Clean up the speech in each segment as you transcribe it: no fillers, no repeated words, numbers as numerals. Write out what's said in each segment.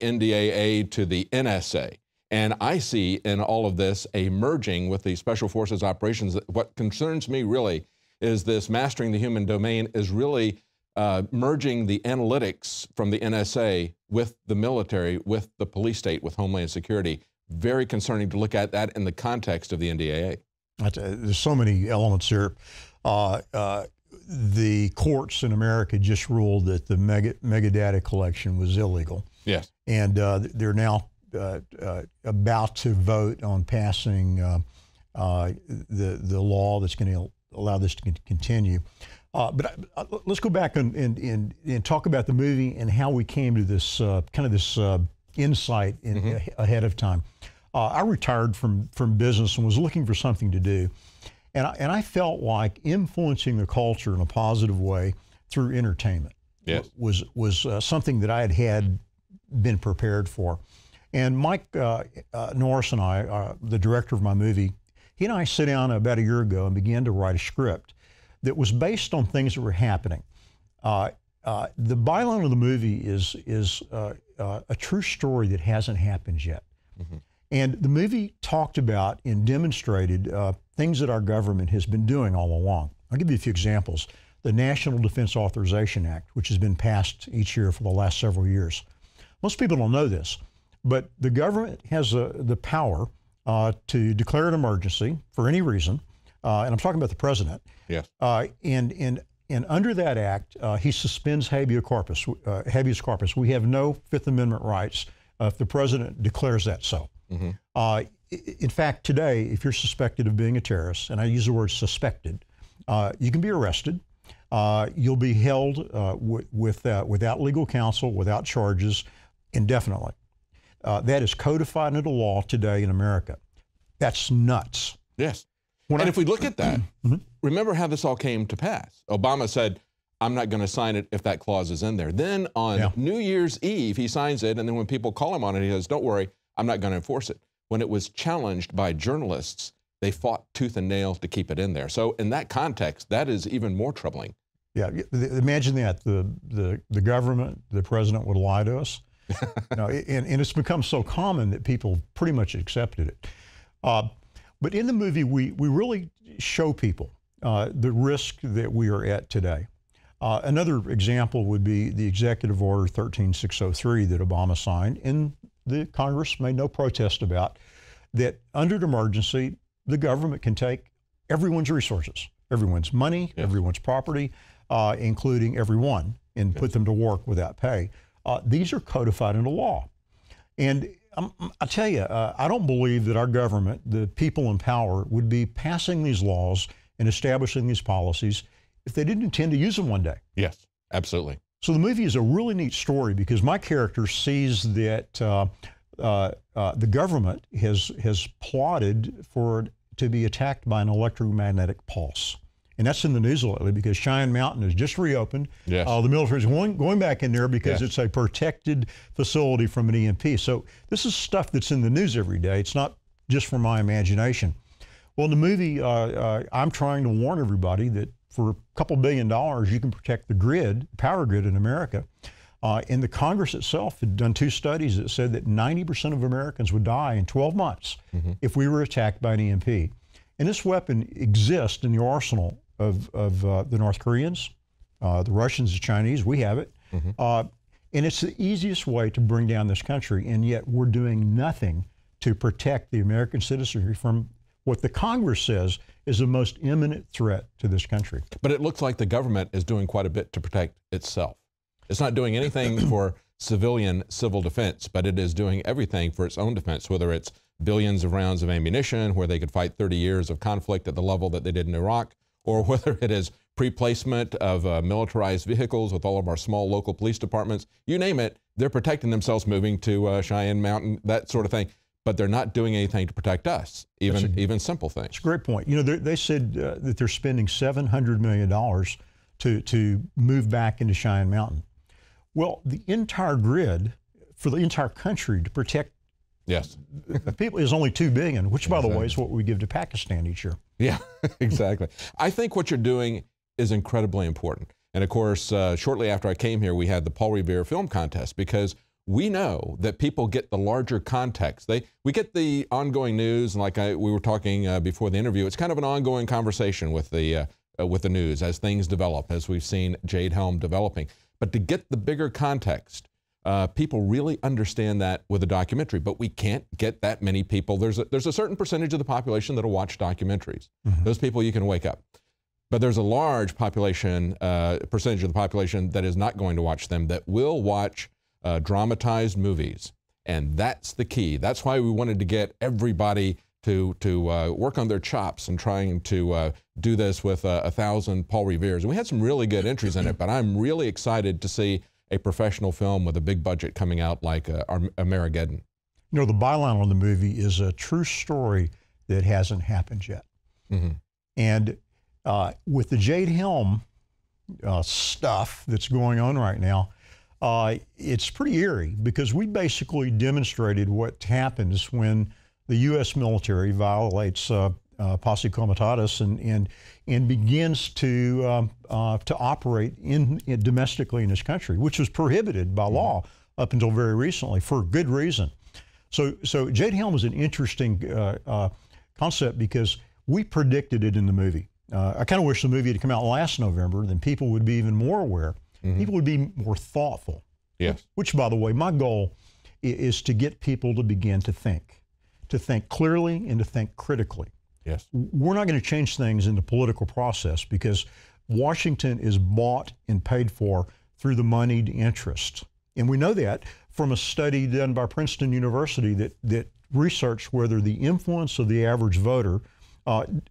NDAA to the NSA. And I see in all of this a merging with the Special Forces operations. What concerns me really is this mastering the human domain is really merging the analytics from the NSA with the military, with the police state, with Homeland Security. Very concerning to look at that in the context of the NDAA. There's so many elements here. The courts in America just ruled that the mega data collection was illegal. Yes. And they're now about to vote on passing the law that's going to allow this to continue. But let's go back and talk about the movie and how we came to this kind of this insight ahead of time. I retired from business and was looking for something to do. And I felt like influencing the culture in a positive way through entertainment was something that I had been prepared for. And Mike Norris and I, the director of my movie, he and I sat down about a year ago and began to write a script that was based on things that were happening. The byline of the movie is a true story that hasn't happened yet. And the movie talked about and demonstrated things that our government has been doing all along. I'll give you a few examples. The National Defense Authorization Act, which has been passed each year for the last several years. Most people don't know this, but the government has the power to declare an emergency for any reason, and I'm talking about the president. Yes. And under that act, he suspends habeas corpus. We have no Fifth Amendment rights if the president declares that so. In fact, today, if you're suspected of being a terrorist, and I use the word suspected, you can be arrested. You'll be held without legal counsel, without charges, indefinitely. That is codified into law today in America. That's nuts. Yes. And if we look at that, remember how this all came to pass. Obama said, I'm not going to sign it if that clause is in there. Then on New Year's Eve, he signs it, and then when people call him on it, he says, don't worry, I'm not going to enforce it. When it was challenged by journalists, they fought tooth and nail to keep it in there. So in that context, that is even more troubling. Yeah, imagine that. The government, the president would lie to us. And it's become so common that people pretty much accepted it. But in the movie, we really show people the risk that we are at today. Another example would be the Executive Order 13603 that Obama signed, and the Congress made no protest about, that under an emergency, the government can take everyone's resources, everyone's money, everyone's property, including everyone, and put them to work without pay. These are codified into law. And I tell you, I don't believe that our government, the people in power, would be passing these laws and establishing these policies if they didn't intend to use them one day. Yes, absolutely. So the movie is a really neat story because my character sees that the government has plotted to be attacked by an electromagnetic pulse. And that's in the news lately because Cheyenne Mountain has just reopened. Yes. The military is going back in there because it's a protected facility from an EMP. So this is stuff that's in the news every day. It's not just from my imagination. Well, in the movie, I'm trying to warn everybody that for a couple $1 billion, you can protect the grid, power grid in America. And the Congress itself had done 2 studies that said that 90% of Americans would die in 12 months if we were attacked by an EMP. And this weapon exists in the arsenal of the North Koreans, the Russians, the Chinese. We have it. And it's the easiest way to bring down this country, and yet we're doing nothing to protect the American citizenry from what the Congress says is the most imminent threat to this country. But it looks like the government is doing quite a bit to protect itself. It's not doing anything for civil defense, but it is doing everything for its own defense, whether it's billions of rounds of ammunition, where they could fight 30 years of conflict at the level that they did in Iraq, or whether it is pre-placement of militarized vehicles with all of our small local police departments. You name it, they're protecting themselves, moving to Cheyenne Mountain, that sort of thing. But they're not doing anything to protect us, even simple things. That's a great point. You know, they said that they're spending $700 million to move back into Cheyenne Mountain. Well, the entire grid for the entire country to protect people is only $2 billion, which, by the way, is what we give to Pakistan each year. Yeah, exactly. I think what you're doing is incredibly important. And of course, shortly after I came here, we had the Paul Revere Film Contest, because we know that people get the larger context. We get the ongoing news, and like we were talking before the interview, it's kind of an ongoing conversation with the news as things develop, as we've seen Jade Helm developing. But to get the bigger context, people really understand that with a documentary, but we can't get that many people. There's a certain percentage of the population that'll watch documentaries. Those people you can wake up. But there's a large population, percentage of the population that is not going to watch them, that will watch dramatized movies. And that's the key. That's why we wanted to get everybody to work on their chops and trying to do this with 1,000 Paul Reveres. And we had some really good entries in it, but I'm really excited to see a professional film with a big budget coming out like Armageddon. You know, the byline on the movie is a true story that hasn't happened yet. And with the Jade Helm stuff that's going on right now, it's pretty eerie, because we basically demonstrated what happens when the U.S. military violates posse comitatus and begins to operate domestically in this country, which was prohibited by law up until very recently for good reason. So Jade Helm is an interesting concept, because we predicted it in the movie. I kind of wish the movie had come out last November, then people would be even more aware. People would be more thoughtful. Yes. Which, by the way, my goal is to get people to begin to think clearly and to think critically. Yes. We're not going to change things in the political process, because Washington is bought and paid for through the moneyed interests. And we know that from a study done by Princeton University that researched whether the influence of the average voter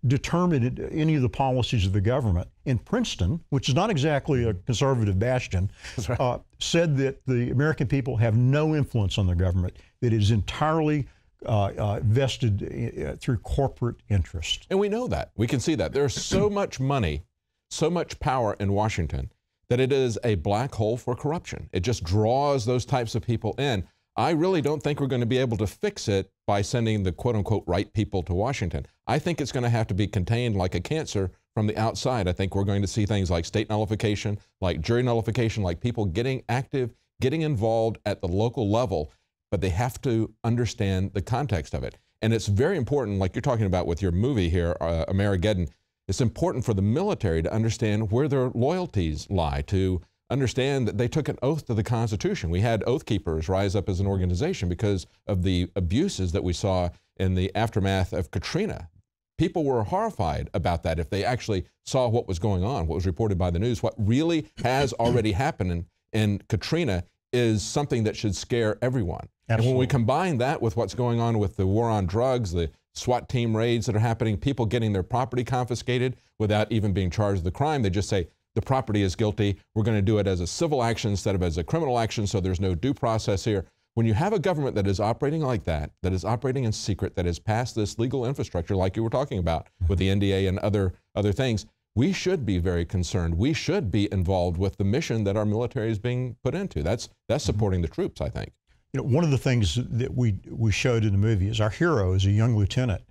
determined any of the policies of the government. In Princeton, which is not exactly a conservative bastion, right, said that the American people have no influence on the government, that it is entirely vested through corporate interest. And we know that. We can see that. There's so much money, so much power in Washington, that it is a black hole for corruption. It just draws those types of people in. I really don't think we're going to be able to fix it by sending the quote-unquote right people to Washington. I think it's going to have to be contained like a cancer from the outside. I think we're going to see things like state nullification, like jury nullification, like people getting active, getting involved at the local level, but they have to understand the context of it. And it's very important, like you're talking about with your movie here, Armageddon, it's important for the military to understand where their loyalties lie, to understand that they took an oath to the Constitution. We had Oath Keepers rise up as an organization because of the abuses that we saw in the aftermath of Katrina. People were horrified about that if they actually saw what was going on, what was reported by the news. What really has already happened in Katrina is something that should scare everyone. Absolutely. And when we combine that with what's going on with the war on drugs, the SWAT team raids that are happening, people getting their property confiscated without even being charged with the crime, they just say, the property is guilty. We're going to do it as a civil action instead of as a criminal action, so there's no due process here. When you have a government that is operating like that is operating in secret, that has passed this legal infrastructure like you were talking about with the NDA and other things, we should be very concerned. We should be involved with the mission that our military is being put into. That's supporting the troops, I think. You know, one of the things that we showed in the movie is our hero is a young lieutenant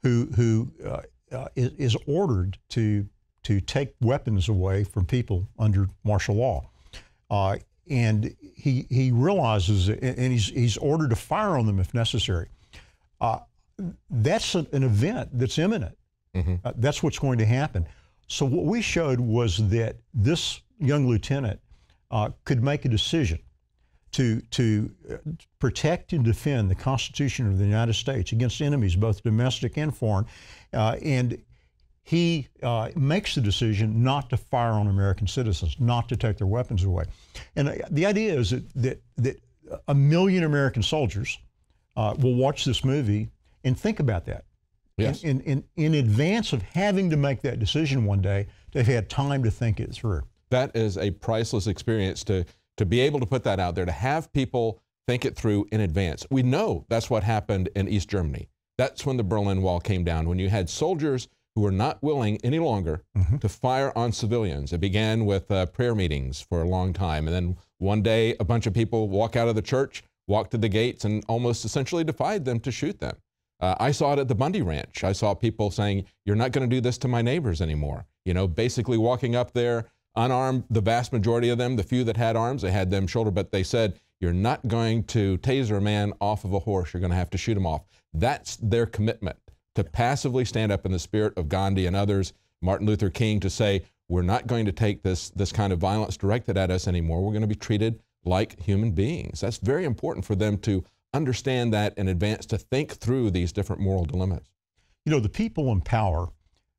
who is ordered to take weapons away from people under martial law. And he realizes, and he's ordered to fire on them if necessary. That's an event that's imminent. That's what's going to happen. So what we showed was that this young lieutenant could make a decision to protect and defend the Constitution of the United States against enemies, both domestic and foreign. And he makes the decision not to fire on American citizens, not to take their weapons away. And the idea is that 1 million American soldiers will watch this movie and think about that. Yes. In advance of having to make that decision one day, they've had time to think it through. That is a priceless experience to be able to put that out there, to have people think it through in advance. We know that's what happened in East Germany. That's when the Berlin Wall came down, when you had soldiers who were not willing any longer to fire on civilians. It began with prayer meetings for a long time. And then one day, a bunch of people walk out of the church, walk to the gates, and almost essentially defied them to shoot them. I saw it at the Bundy Ranch. I saw people saying, you're not going to do this to my neighbors anymore. You know, basically walking up there unarmed, the vast majority of them, the few that had arms, they had them shouldered, but they said, You're not going to taser a man off of a horse. You're going to have to shoot him off. That's their commitment, to passively stand up in the spirit of Gandhi and others, Martin Luther King, to say, we're not going to take this kind of violence directed at us anymore. We're going to be treated like human beings. That's very important for them to understand that in advance, to think through these different moral dilemmas. You know, the people in power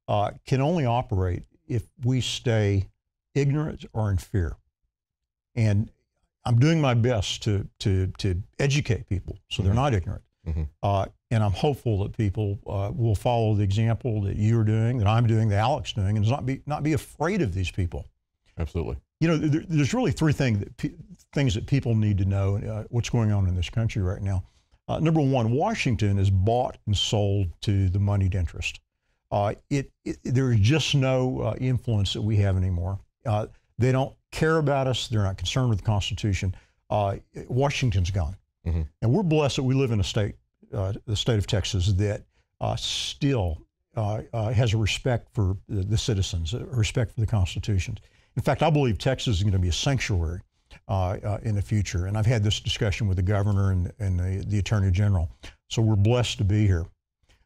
can only operate if we stay ignorant or in fear. And I'm doing my best to educate people so they're not ignorant. And I'm hopeful that people will follow the example that you're doing, that I'm doing, that Alex is doing, and not be afraid of these people. Absolutely. You know, there's really three things that people need to know what's going on in this country right now. Number one, Washington is bought and sold to the moneyed interest. There is just no influence that we have anymore. They don't care about us. They're not concerned with the Constitution. Washington's gone. And we're blessed that we live in a state, the state of Texas, that still has a respect for the citizens, a respect for the Constitution. In fact, I believe Texas is going to be a sanctuary in the future. And I've had this discussion with the governor and the attorney general. So we're blessed to be here.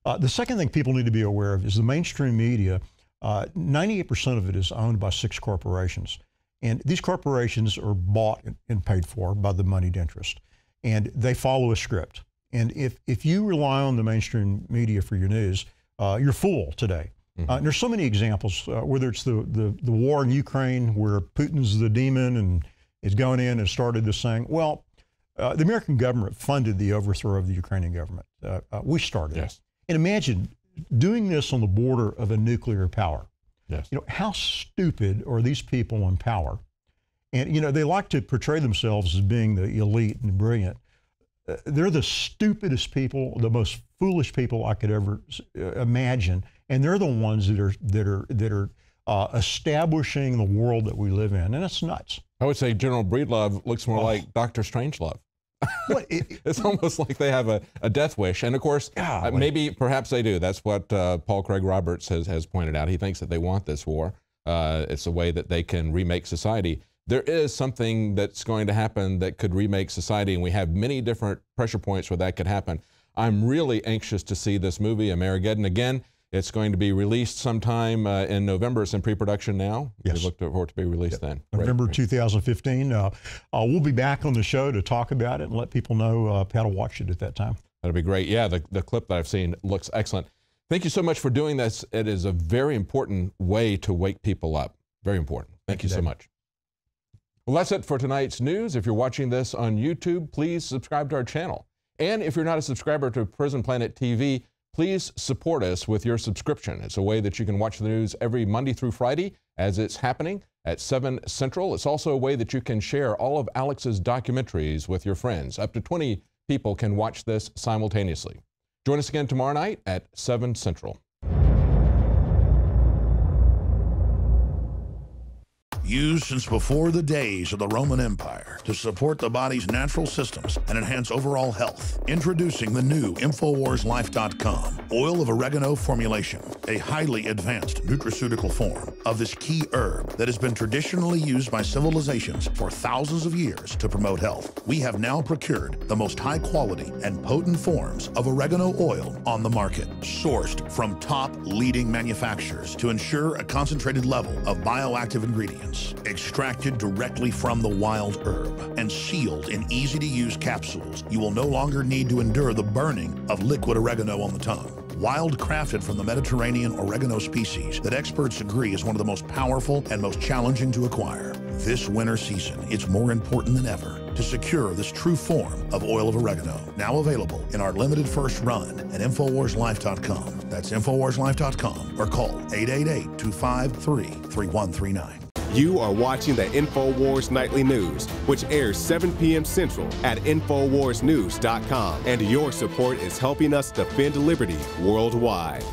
The second thing people need to be aware of is the mainstream media. 98% of it is owned by 6 corporations. And these corporations are bought and paid for by the moneyed interest. And they follow a script. And if you rely on the mainstream media for your news, you're fooled today. And there's so many examples, whether it's the war in Ukraine, where Putin's the demon and is going in and started this thing. Well, the American government funded the overthrow of the Ukrainian government. We started it. Yes. And imagine doing this on the border of a nuclear power. Yes. You know, how stupid are these people in power? And, you know, they like to portray themselves as being the elite and brilliant. They're the stupidest people, the most foolish people I could ever imagine. And they're the ones that are establishing the world that we live in. And it's nuts. I would say General Breedlove looks more like Dr. Strangelove. It's almost like they have a death wish. And of course, perhaps they do. That's what Paul Craig Roberts has pointed out. He thinks that they want this war. It's a way that they can remake society. There is something that's going to happen that could remake society, and we have many different pressure points where that could happen. I'm really anxious to see this movie, Amerigeddon. Again, it's going to be released sometime in November. It's in pre-production now. Yes. We look forward to be released then. November Right. 2015. We'll be back on the show to talk about it and let people know how to watch it at that time. That'll be great. Yeah, the clip that I've seen looks excellent. Thank you so much for doing this. It is a very important way to wake people up. Very important. Thank you so much. Well, that's it for tonight's news. If you're watching this on YouTube, please subscribe to our channel. And if you're not a subscriber to Prison Planet TV, please support us with your subscription. It's a way that you can watch the news every Monday through Friday as it's happening at 7 Central. It's also a way that you can share all of Alex's documentaries with your friends. Up to 20 people can watch this simultaneously. Join us again tomorrow night at 7 Central. Used since before the days of the Roman Empire to support the body's natural systems and enhance overall health. Introducing the new InfoWarsLife.com oil of oregano formulation, a highly advanced nutraceutical form of this key herb that has been traditionally used by civilizations for thousands of years to promote health. We have now procured the most high quality and potent forms of oregano oil on the market, sourced from top leading manufacturers to ensure a concentrated level of bioactive ingredients. Extracted directly from the wild herb and sealed in easy-to-use capsules, you will no longer need to endure the burning of liquid oregano on the tongue. Wild crafted from the Mediterranean oregano species that experts agree is one of the most powerful and most challenging to acquire. This winter season, it's more important than ever to secure this true form of oil of oregano. Now available in our limited first run at InfoWarsLife.com. That's InfoWarsLife.com or call 888-253-3139. You are watching the InfoWars Nightly News, which airs 7 p.m. Central at InfoWarsNews.com. And your support is helping us defend liberty worldwide.